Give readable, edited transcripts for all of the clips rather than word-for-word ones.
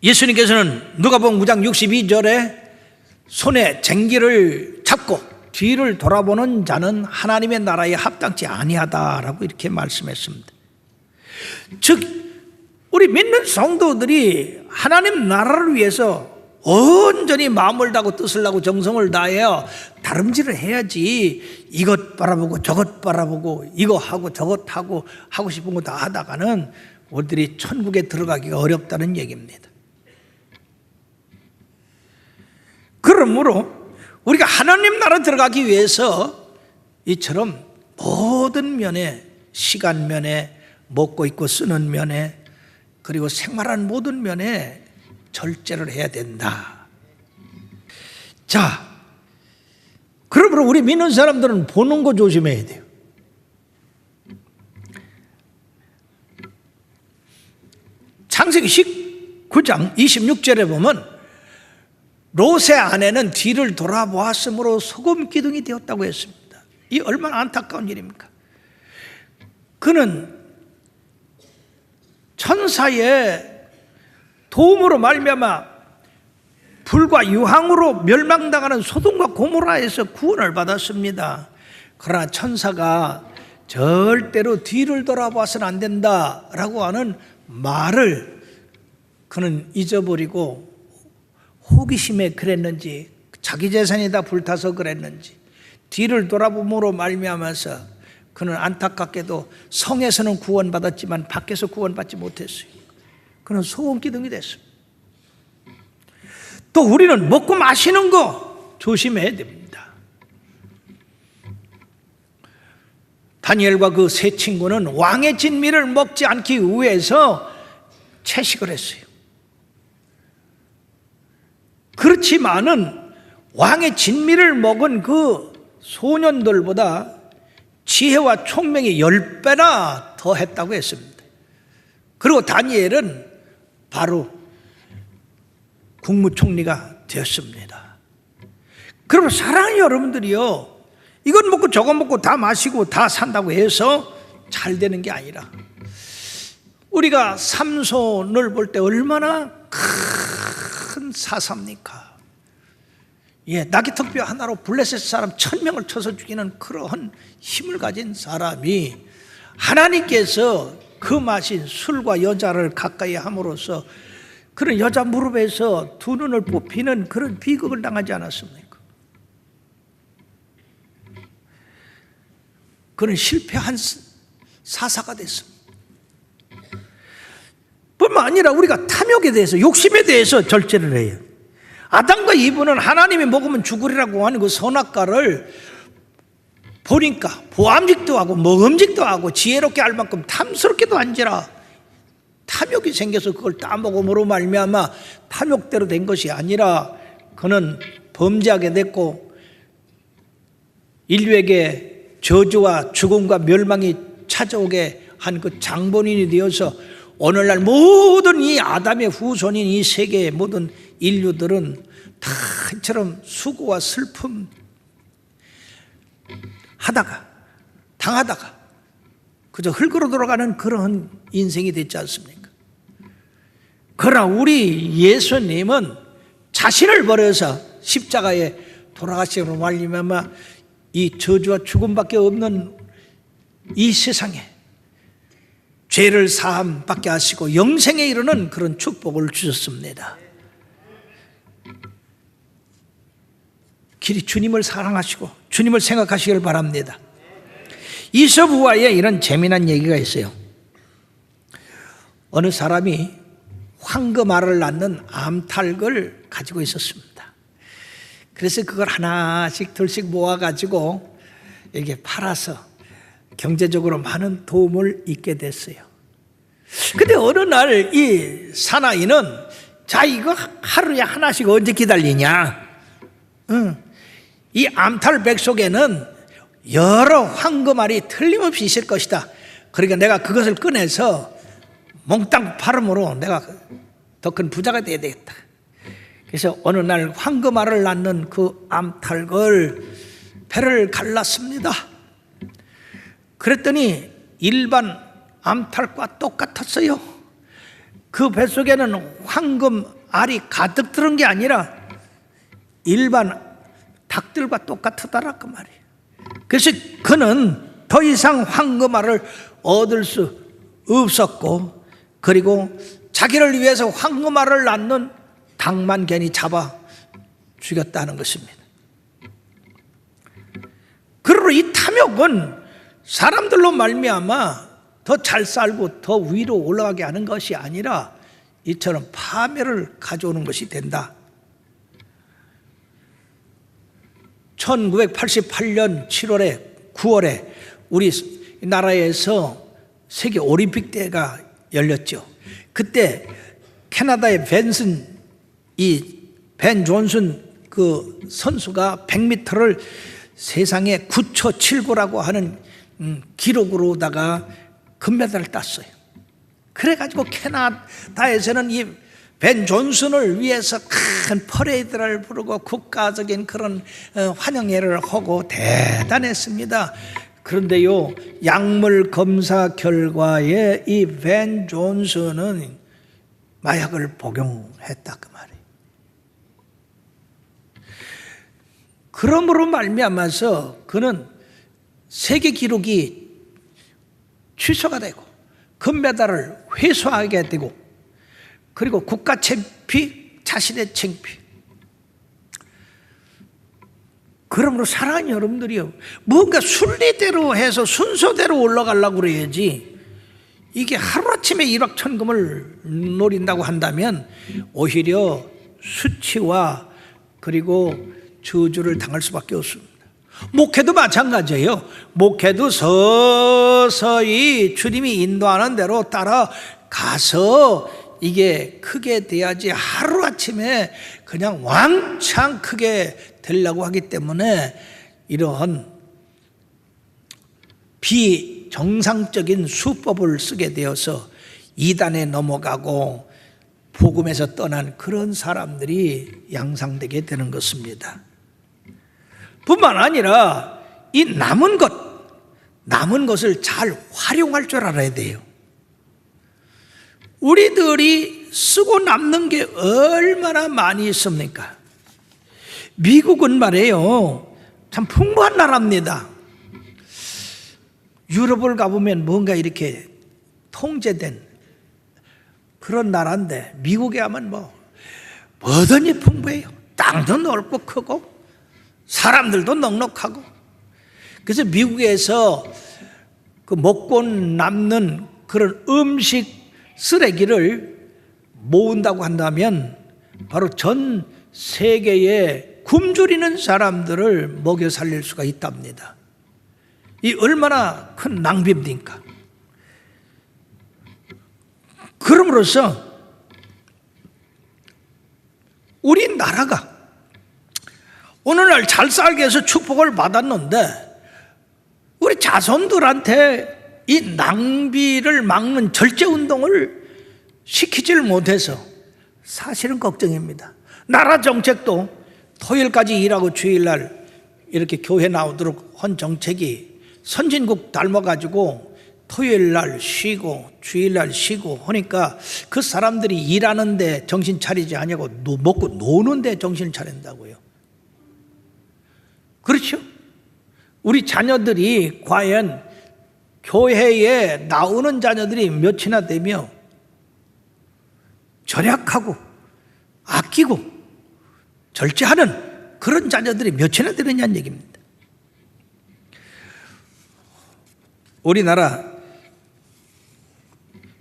예수님께서는 누가복음 9장 62절에 손에 쟁기를 잡고 뒤를 돌아보는 자는 하나님의 나라에 합당치 아니하다라고 이렇게 말씀했습니다. 즉 우리 믿는 성도들이 하나님 나라를 위해서 온전히 마음을 다하고 뜻을 다하고 정성을 다하여 다름질을 해야지, 이것 바라보고 저것 바라보고 이거 하고 저것 하고 싶은 거 다 하다가는 우리들이 천국에 들어가기가 어렵다는 얘기입니다. 그러므로 우리가 하나님 나라 들어가기 위해서 이처럼 모든 면에, 시간 면에, 먹고 입고 쓰는 면에, 그리고 생활하는 모든 면에 절제를 해야 된다. 자, 그러므로 우리 믿는 사람들은 보는 거 조심해야 돼요. 창세기 19장 26절에 보면 롯의 아내는 뒤를 돌아보았으므로 소금 기둥이 되었다고 했습니다. 이 얼마나 안타까운 일입니까? 그는 천사의 도움으로 말미암아 불과 유황으로 멸망당하는 소돔과 고모라에서 구원을 받았습니다. 그러나 천사가 절대로 뒤를 돌아봐서는 안 된다라고 하는 말을 그는 잊어버리고 호기심에 그랬는지, 자기 재산이 다 불타서 그랬는지, 뒤를 돌아봄으로 말미암아서 그는 안타깝게도 성에서는 구원받았지만 밖에서 구원받지 못했어요. 그는 소금기둥이 됐습니다. 또 우리는 먹고 마시는 거 조심해야 됩니다. 다니엘과 그 세 친구는 왕의 진미를 먹지 않기 위해서 채식을 했어요. 그렇지만은 왕의 진미를 먹은 그 소년들보다 지혜와 총명이 10배나 더 했다고 했습니다. 그리고 다니엘은 바로 국무총리가 되었습니다. 그러면 사랑하는 여러분들이요, 이건 먹고 저건 먹고 다 마시고 다 산다고 해서 잘 되는 게 아니라, 우리가 삼손을 볼 때 얼마나 큰 사사입니까? 예, 나귀턱뼈 하나로 블레셋 사람 1000명을 쳐서 죽이는 그러한 힘을 가진 사람이 하나님께서 그 마신 술과 여자를 가까이 함으로써 그런 여자 무릎에서 두 눈을 뽑히는 그런 비극을 당하지 않았습니까? 그는 실패한 사사가 됐습니다. 뿐만 아니라 우리가 탐욕에 대해서, 욕심에 대해서 절제를 해요. 아담과 이브는 하나님이 먹으면 죽으리라고 하는 그 선악과를 보니까 보암직도 하고 먹음직도 하고 지혜롭게 알 만큼 탐스럽게도 한지라 탐욕이 생겨서 그걸 따먹음으로 말미암아 탐욕대로 된 것이 아니라 그는 범죄하게 됐고 인류에게 저주와 죽음과 멸망이 찾아오게 한 그 장본인이 되어서 오늘날 모든 이 아담의 후손인 이 세계의 모든 인류들은 다 이처럼 수고와 슬픔 하다가 당하다가 그저 흙으로 돌아가는 그런 인생이 됐지 않습니까? 그러나 우리 예수님은 자신을 버려서 십자가에 돌아가시므로 말미암아 이 저주와 죽음밖에 없는 이 세상에 죄를 사함 받게 하시고 영생에 이르는 그런 축복을 주셨습니다. 길이 주님을 사랑하시고 주님을 생각하시길 바랍니다. 이솝우화에 이런 재미난 얘기가 있어요. 어느 사람이 황금알을 낳는 암탉을 가지고 있었습니다. 그래서 그걸 하나씩 둘씩 모아가지고 이렇게 팔아서 경제적으로 많은 도움을 얻게 됐어요. 근데 어느 날 이 사나이는 자, 이거 하루에 하나씩 언제 기다리냐? 이 암탉 속에는 여러 황금알이 틀림없이 있을 것이다. 그러니까 내가 그것을 꺼내서 몽땅 팔음으로 내가 더 큰 부자가 되어야 되겠다. 그래서 어느 날 황금알을 낳는 그 암탉을 배를 갈랐습니다. 그랬더니 일반 암탉과 똑같았어요. 그 뱃속에는 황금 알이 가득 들은 게 아니라 일반 닭들과 똑같더라 그 말이에요. 그래서 그는 더 이상 황금 알을 얻을 수 없었고, 그리고 자기를 위해서 황금 알을 낳는 닭만 괜히 잡아 죽였다는 것입니다. 그러므로 이 탐욕은 사람들로 말미암아 더 잘 살고 더 위로 올라가게 하는 것이 아니라 이처럼 파멸을 가져오는 것이 된다. 1988년 7월에 9월에 우리 나라에서 세계 올림픽 대회가 열렸죠. 그때 캐나다의 벤 존슨 그 선수가 100m를 세상에 9초 79라고 하는 기록으로다가 금메달을 땄어요. 그래가지고 캐나다에서는 이 벤 존슨을 위해서 큰 퍼레이드를 부르고 국가적인 그런 환영회를 하고 대단했습니다. 그런데요, 약물 검사 결과에 이 벤 존슨은 마약을 복용했다 그 말이에요. 그러므로 말미암아서 그는 세계 기록이 취소가 되고 금메달을 회수하게 되고, 그리고 국가 창피, 자신의 창피. 그러므로 사랑하는 여러분들이요, 뭔가 순리대로 해서 순서대로 올라가려고 그래야지, 이게 하루아침에 일확천금을 노린다고 한다면 오히려 수치와 그리고 저주를 당할 수밖에 없습니다. 목회도 마찬가지예요. 목회도 서서히 주님이 인도하는 대로 따라가서 이게 크게 돼야지, 하루아침에 그냥 왕창 크게 되려고 하기 때문에 이러한 비정상적인 수법을 쓰게 되어서 이단에 넘어가고 복음에서 떠난 그런 사람들이 양상되게 되는 것입니다. 뿐만 아니라 이 남은 것을 잘 활용할 줄 알아야 돼요. 우리들이 쓰고 남는 게 얼마나 많이 있습니까? 미국은 말이에요, 참 풍부한 나라입니다. 유럽을 가보면 뭔가 이렇게 통제된 그런 나라인데, 미국에 가면 뭐든지 풍부해요. 땅도 넓고 크고 사람들도 넉넉하고. 그래서 미국에서 그 먹고 남는 그런 음식 쓰레기를 모은다고 한다면 바로 전 세계에 굶주리는 사람들을 먹여 살릴 수가 있답니다. 이 얼마나 큰 낭비입니까? 그럼으로써 우리나라가 오늘날 잘 살게 해서 축복을 받았는데, 우리 자손들한테 이 낭비를 막는 절제운동을 시키지를 못해서 사실은 걱정입니다. 나라 정책도 토요일까지 일하고 주일날 이렇게 교회 나오도록 한 정책이 선진국 닮아가지고 토요일날 쉬고 주일날 쉬고 하니까 그 사람들이 일하는데 정신 차리지 아니고 먹고 노는데 정신을 차린다고요. 그렇죠? 우리 자녀들이 과연 교회에 나오는 자녀들이 몇이나 되며 절약하고 아끼고 절제하는 그런 자녀들이 몇이나 되느냐는 얘기입니다. 우리나라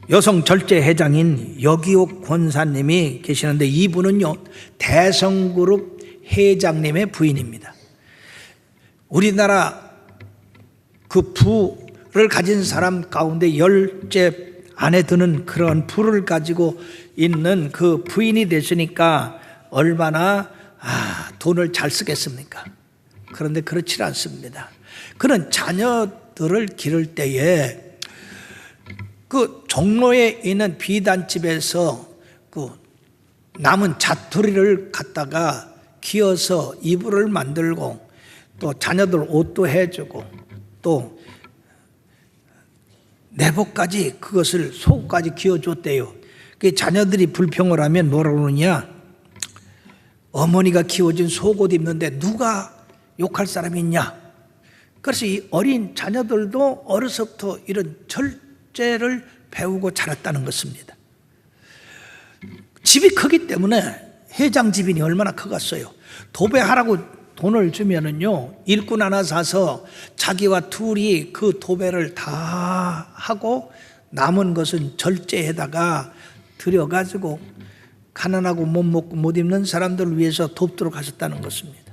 여성 절제 회장인 여기옥 권사님이 계시는데, 이분은요 대성그룹 회장님의 부인입니다. 우리나라 그 부를 가진 사람 가운데 10째 안에 드는 그런 부를 가지고 있는 그 부인이 되시니까 얼마나 돈을 잘 쓰겠습니까? 그런데 그렇지 않습니다. 그는 자녀들을 기를 때에 그 종로에 있는 비단집에서 그 남은 자투리를 갖다가 기어서 이불을 만들고 또 자녀들 옷도 해주고 또 내복까지 그것을 속까지 기어줬대요. 그 자녀들이 불평을 하면 뭐라고 그러냐? 어머니가 키워준 속옷 입는데 누가 욕할 사람이 있냐? 그래서 이 어린 자녀들도 어려서부터 이런 절제를 배우고 자랐다는 것입니다. 집이 크기 때문에 회장집이니 얼마나 커갔어요. 도배하라고 돈을 주면은요, 일꾼 하나 사서 자기와 둘이 그 도배를 다 하고 남은 것은 절제에다가 들여가지고 가난하고 못 먹고 못 입는 사람들을 위해서 돕도록 하셨다는 것입니다.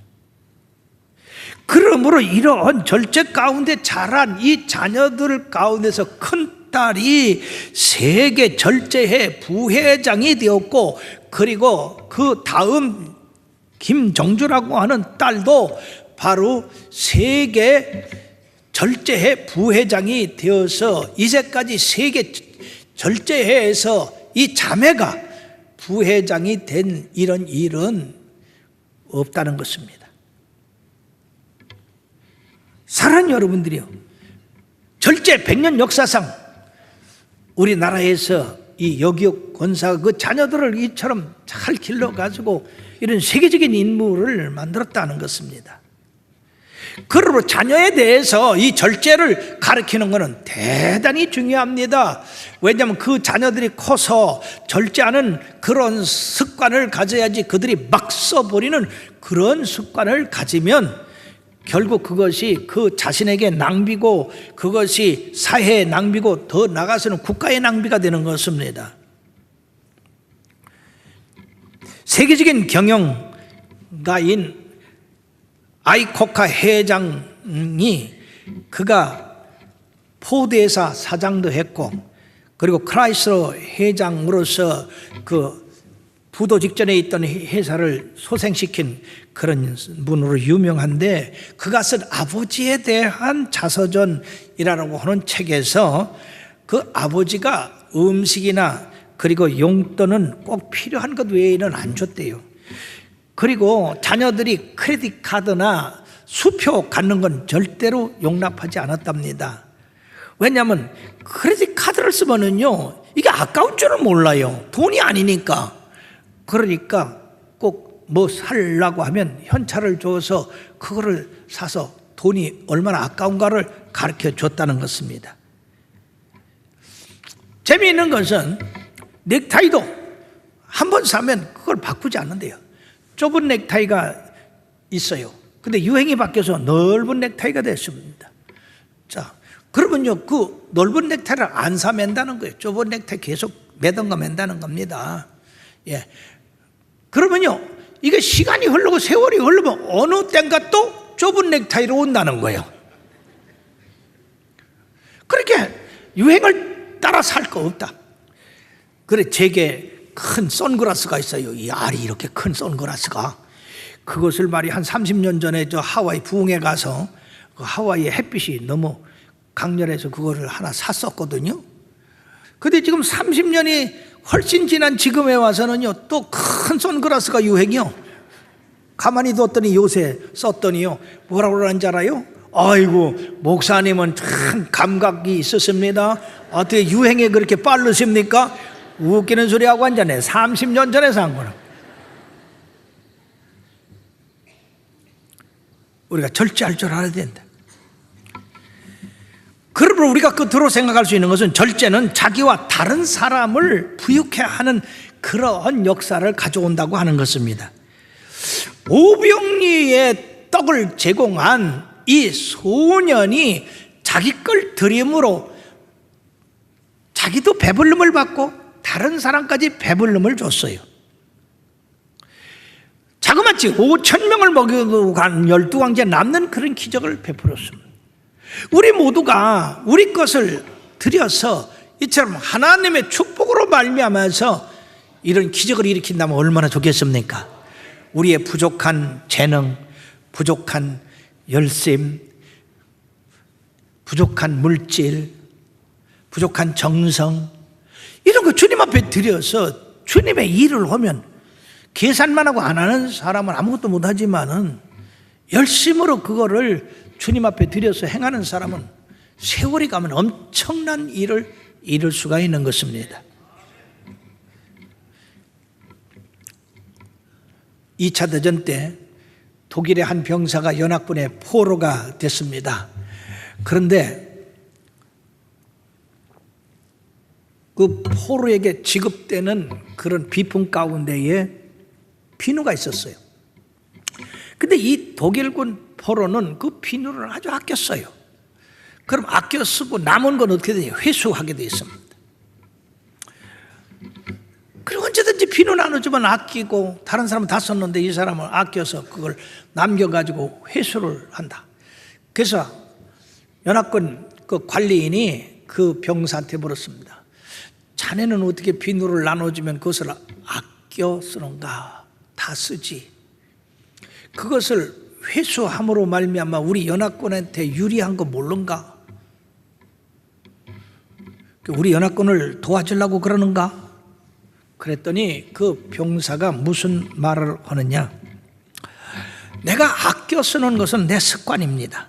그러므로 이런 절제 가운데 자란 이 자녀들 가운데서 큰 딸이 세계 절제회 부회장이 되었고, 그리고 그 다음 김정주라고 하는 딸도 바로 세계 절제회 부회장이 되어서 이제까지 세계 절제회에서 이 자매가 부회장이 된 이런 일은 없다는 것입니다. 사랑하는 여러분들이요, 절제 100년 역사상 우리나라에서 이 여기역 권사가 그 자녀들을 이처럼 잘 길러가지고 이런 세계적인 인물을 만들었다는 것입니다. 그러므로 자녀에 대해서 이 절제를 가르치는 것은 대단히 중요합니다. 왜냐하면 그 자녀들이 커서 절제하는 그런 습관을 가져야지, 그들이 막 써버리는 그런 습관을 가지면 결국 그것이 그 자신에게 낭비고, 그것이 사회의 낭비고, 더 나아가서는 국가의 낭비가 되는 것입니다. 세계적인 경영가인 아이코카 회장이, 그가 포드회사 사장도 했고, 그리고 크라이슬러 회장으로서 그 부도 직전에 있던 회사를 소생시킨 그런 분으로 유명한데, 그가 쓴 아버지에 대한 자서전이라고 하는 책에서 그 아버지가 음식이나 그리고 용돈은 꼭 필요한 것 외에는 안 줬대요. 그리고 자녀들이 크레딧 카드나 수표 갖는 건 절대로 용납하지 않았답니다. 왜냐하면 크레딧 카드를 쓰면은요, 이게 아까운 줄은 몰라요. 돈이 아니니까. 그러니까 꼭 뭐 살라고 하면 현찰을 줘서 그거를 사서 돈이 얼마나 아까운가를 가르쳐 줬다는 것입니다. 재미있는 것은 넥타이도 한 번 사면 그걸 바꾸지 않는데요. 좁은 넥타이가 있어요. 근데 유행이 바뀌어서 넓은 넥타이가 됐습니다. 자, 그러면요, 그 넓은 넥타이를 안 사 맨다는 거예요. 좁은 넥타이 계속 매던가 맨다는 겁니다. 예. 그러면요, 이게 시간이 흐르고 세월이 흐르면 어느 때인가 또 좁은 넥타이로 온다는 거예요. 그렇게 유행을 따라 살 거 없다. 그래, 제게 큰 선글라스가 있어요. 이 알이 이렇게 큰 선글라스가. 그것을 말이 한 30년 전에 저 하와이 부흥에 가서 그 하와이의 햇빛이 너무 강렬해서 그거를 하나 샀었거든요. 근데 지금 30년이 훨씬 지난 지금에 와서는요, 또 큰 선글라스가 유행이요. 가만히 뒀더니 요새 썼더니요, 뭐라고 그러는지 알아요? 아이고, 목사님은 참 감각이 있으십니다. 어떻게 유행에 그렇게 빠르십니까? 웃기는 소리하고 앉았네. 30년 전에 산 거는. 우리가 절제할 줄 알아야 된다. 그러므로 우리가 끝으로 생각할 수 있는 것은, 절제는 자기와 다른 사람을 부유케 하는 그러한 역사를 가져온다고 하는 것입니다. 오병이의 떡을 제공한 이 소년이 자기 걸 드림으로 자기도 배불름을 받고 다른 사람까지 배불름을 줬어요. 자그마치 5,000명을 먹여도 간 12황제 남는 그런 기적을 베풀었습니다. 우리 모두가 우리 것을 드려서 이처럼 하나님의 축복으로 말미암아서 이런 기적을 일으킨다면 얼마나 좋겠습니까? 우리의 부족한 재능, 부족한 열심, 부족한 물질, 부족한 정성, 이런 거 주님 앞에 드려서 주님의 일을 하면, 계산만 하고 안 하는 사람은 아무것도 못하지만은 열심으로 그거를 주님 앞에 드려서 행하는 사람은 세월이 가면 엄청난 일을 이룰 수가 있는 것입니다. 2차 대전 때 독일의 한 병사가 연합군의 포로가 됐습니다. 그런데 그 포로에게 지급되는 그런 비품 가운데에 비누가 있었어요. 근데 이 독일군 포로는 그 비누를 아주 아껴 써요. 그럼 아껴 쓰고 남은 건 어떻게 되냐? 회수하게 되어 있습니다. 그리고 언제든지 비누 나눠주면 아끼고, 다른 사람은 다 썼는데 이 사람은 아껴서 그걸 남겨가지고 회수를 한다. 그래서 연합군 그 관리인이 그 병사한테 물었습니다. 자네는 어떻게 비누를 나눠주면 그것을 아껴 쓰는가? 다 쓰지. 그것을 회수함으로 말미암아 우리 연합군한테 유리한 거 모른가? 우리 연합군을 도와주려고 그러는가? 그랬더니 그 병사가 무슨 말을 하느냐? 내가 아껴 쓰는 것은 내 습관입니다.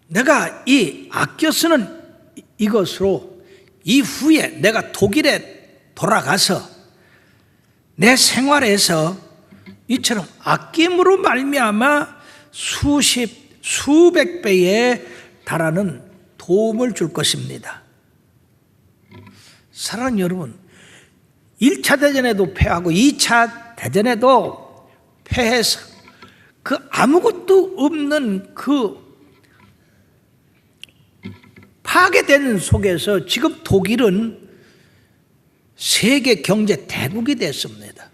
내가 이 아껴 쓰는 이것으로 이후에 내가 독일에 돌아가서 내 생활에서 이처럼 아낌으로 말미암아 수백 배에 달하는 도움을 줄 것입니다. 사랑하는 여러분, 1차 대전에도 패하고 2차 대전에도 패해서 그 아무것도 없는 그 파괴된 속에서 지금 독일은 세계 경제 대국이 됐습니다.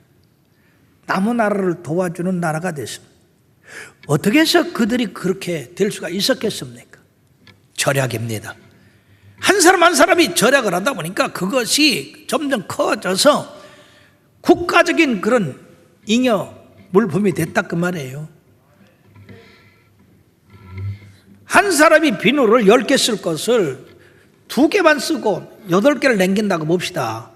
남의 나라를 도와주는 나라가 됐습니다. 어떻게 해서 그들이 그렇게 될 수가 있었겠습니까? 절약입니다. 한 사람 한 사람이 절약을 하다 보니까 그것이 점점 커져서 국가적인 그런 잉여 물품이 됐다 그 말이에요. 한 사람이 비누를 10개 쓸 것을 2개만 쓰고 8개를 남긴다고 봅시다.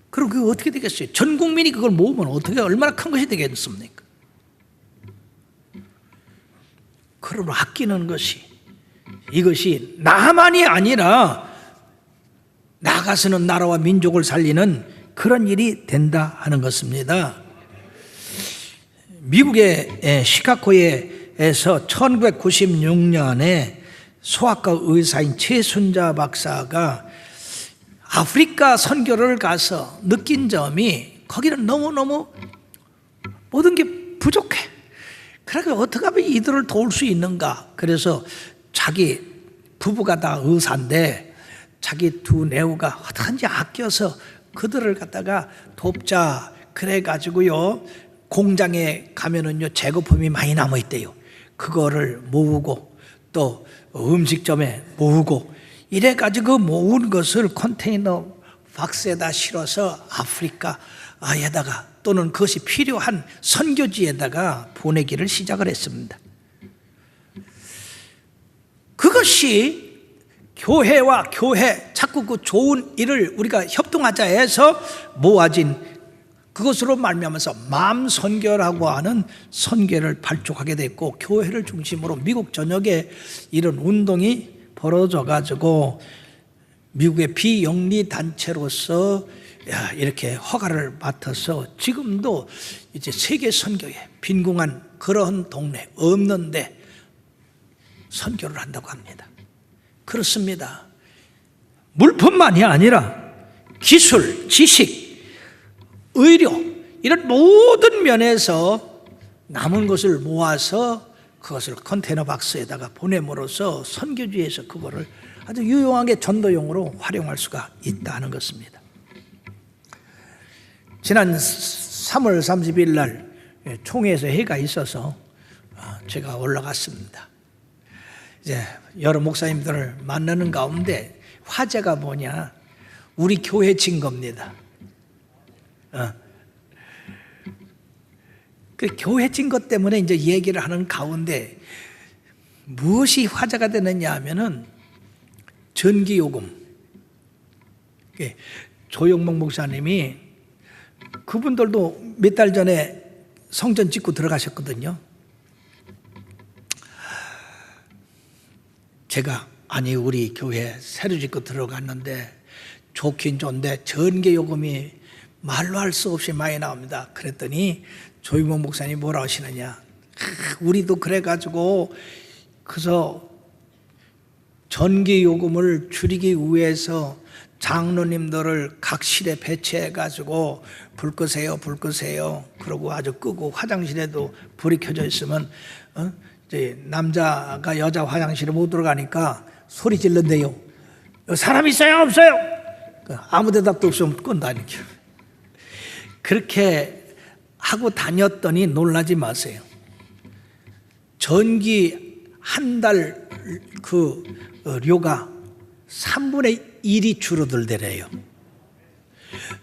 그럼 그게 어떻게 되겠어요? 전 국민이 그걸 모으면 어떻게 얼마나 큰 것이 되겠습니까? 그러므로 아끼는 것이, 이것이 나만이 아니라 나가서는 나라와 민족을 살리는 그런 일이 된다 하는 것입니다. 미국의 시카고에서 1996년에 소아과 의사인 최순자 박사가 아프리카 선교를 가서 느낀 점이, 거기는 너무너무 모든 게 부족해. 그러니까 어떻게 하면 이들을 도울 수 있는가? 그래서 자기 부부가 다 의사인데 자기 두 내우가 어떻게든지 아껴서 그들을 갖다가 돕자. 그래가지고요, 공장에 가면은요, 재고품이 많이 남아있대요. 그거를 모으고 또 음식점에 모으고 이래가지고 모은 것을 컨테이너 박스에다 실어서 아프리카에다가 또는 그것이 필요한 선교지에다가 보내기를 시작을 했습니다. 그것이 교회와 교회, 자꾸 그 좋은 일을 우리가 협동하자 해서 모아진 그것으로 말미암아서 마음 선교라고 하는 선교를 발족하게 됐고, 교회를 중심으로 미국 전역에 이런 운동이 벌어져 가지고 미국의 비영리 단체로서 이렇게 허가를 맡아서 지금도 이제 세계 선교에 빈궁한 그런 동네 없는데 선교를 한다고 합니다. 그렇습니다. 물품만이 아니라 기술, 지식, 의료, 이런 모든 면에서 남은 것을 모아서 그것을 컨테이너 박스에다가 보냄으로써 선교지에서 그거를 아주 유용하게 전도용으로 활용할 수가 있다는 것입니다. 지난 3월 30일 날 총회에서 회의가 있어서 제가 올라갔습니다. 이제 여러 목사님들을 만나는 가운데 화제가 뭐냐, 우리 교회 증거입니다. 그 교회 증거 때문에 이제 얘기를 하는 가운데 무엇이 화제가 되느냐 하면은 전기요금. 조영목 목사님이, 그분들도 몇 달 전에 성전 짓고 들어가셨거든요. 제가 아니 우리 교회 새로 짓고 들어갔는데 좋긴 좋은데 전기요금이 말로 할 수 없이 많이 나옵니다. 그랬더니 조이모 목사님이 뭐라 하시느냐, 우리도 그래가지고 그래서 전기 요금을 줄이기 위해서 장로님들을 각 실에 배치해가지고 불 끄세요, 불 끄세요. 그러고 아주 끄고, 화장실에도 불이 켜져 있으면 이제 남자가 여자 화장실에 못 들어가니까 소리 질른대요. 사람 있어요, 없어요? 아무 대답도 없으면 끈다니까. 그렇게 하고 다녔더니 놀라지 마세요. 전기 한 달 그 료가 3분의 1이 줄어들더래요.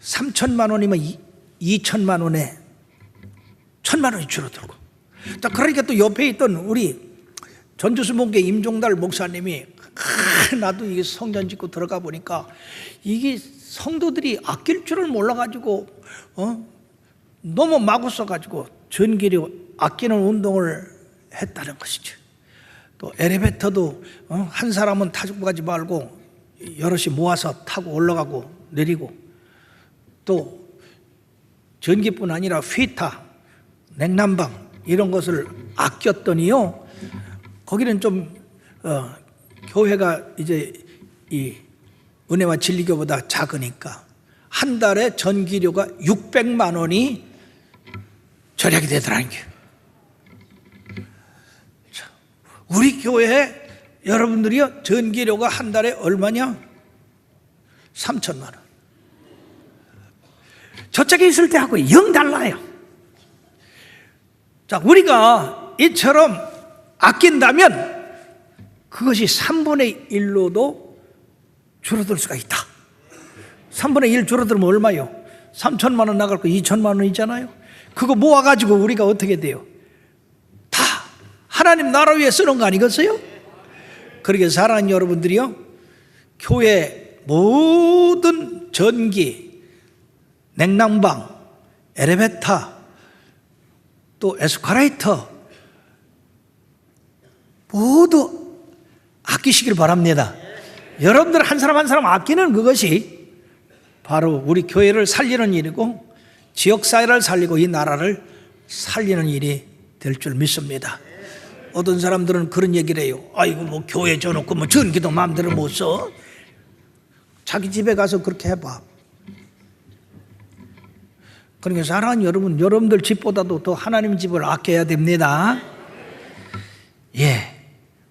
3천만 원이면 2천만 원에 1천만 원이 줄어들고. 자, 그러니까 또 옆에 있던 우리 전주수목회 임종달 목사님이 나도 이게 성전 짓고 들어가 보니까 이게 성도들이 아낄 줄을 몰라가지고 너무 마구 써가지고 전기료 아끼는 운동을 했다는 것이죠. 또 엘리베이터도 한 사람은 타고 가지 말고 여럿이 모아서 타고 올라가고 내리고, 또 전기뿐 아니라 휘타, 냉난방 이런 것을 아꼈더니요, 거기는 좀 교회가 이제 이 은혜와 진리교보다 작으니까 한 달에 전기료가 600만 원이 절약이 되더라는 거예요. 우리 교회 여러분들이요, 전기료가 한 달에 얼마냐? 3천만 원. 저쪽에 있을 때하고 영 달라요. 자, 우리가 이처럼 아낀다면 그것이 3분의 1로도 줄어들 수가 있다. 3분의 1 줄어들면 얼마요? 3천만 원 나갈 거 2천만 원이잖아요. 그거 모아가지고 우리가 어떻게 돼요? 다 하나님 나라 위해 쓰는 거 아니겠어요? 그러게 사랑하는 여러분들이요, 교회 모든 전기, 냉난방, 엘리베이터, 또 에스컬레이터 모두 아끼시길 바랍니다. 여러분들 한 사람 한 사람 아끼는 그것이 바로 우리 교회를 살리는 일이고 지역사회를 살리고 이 나라를 살리는 일이 될 줄 믿습니다. 어떤 사람들은 그런 얘기를 해요. 아이고 뭐 교회 줘놓고 뭐 전기도 마음대로 못 써. 자기 집에 가서 그렇게 해봐. 그러니까 사랑하는 여러분, 여러분들 집보다도 더 하나님 집을 아껴야 됩니다. 예,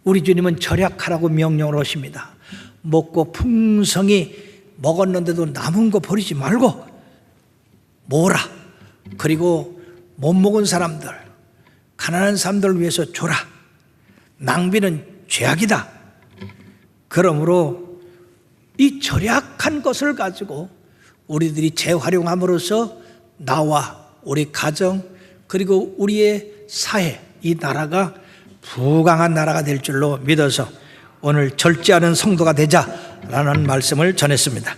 우리 주님은 절약하라고 명령을 하십니다. 먹고 풍성히 먹었는데도 남은 거 버리지 말고 모으라. 그리고 못 먹은 사람들, 가난한 사람들을 위해서 줘라. 낭비는 죄악이다. 그러므로 이 절약한 것을 가지고 우리들이 재활용함으로써 나와 우리 가정 그리고 우리의 사회, 이 나라가 부강한 나라가 될 줄로 믿어서 오늘 절제하는 성도가 되자라는 말씀을 전했습니다.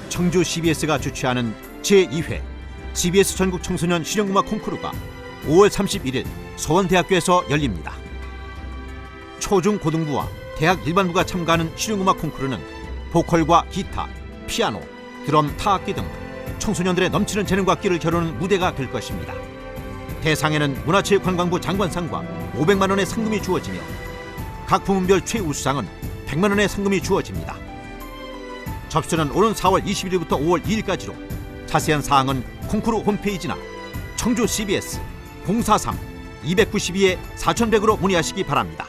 청주 CBS가 주최하는 제2회 CBS 전국 청소년 실용음악 콩쿠르가 5월 31일 서원대학교에서 열립니다. 초중고등부와 대학 일반부가 참가하는 실용음악 콩쿠르는 보컬과 기타, 피아노, 드럼, 타악기 등 청소년들의 넘치는 재능과 끼를 겨루는 무대가 될 것입니다. 대상에는 문화체육관광부 장관상과 500만 원의 상금이 주어지며 각 부문별 최우수상은 100만 원의 상금이 주어집니다. 접수는 오는 4월 21일부터 5월 2일까지로 자세한 사항은 콩쿠르 홈페이지나 청주 CBS 043-292-4100으로 문의하시기 바랍니다.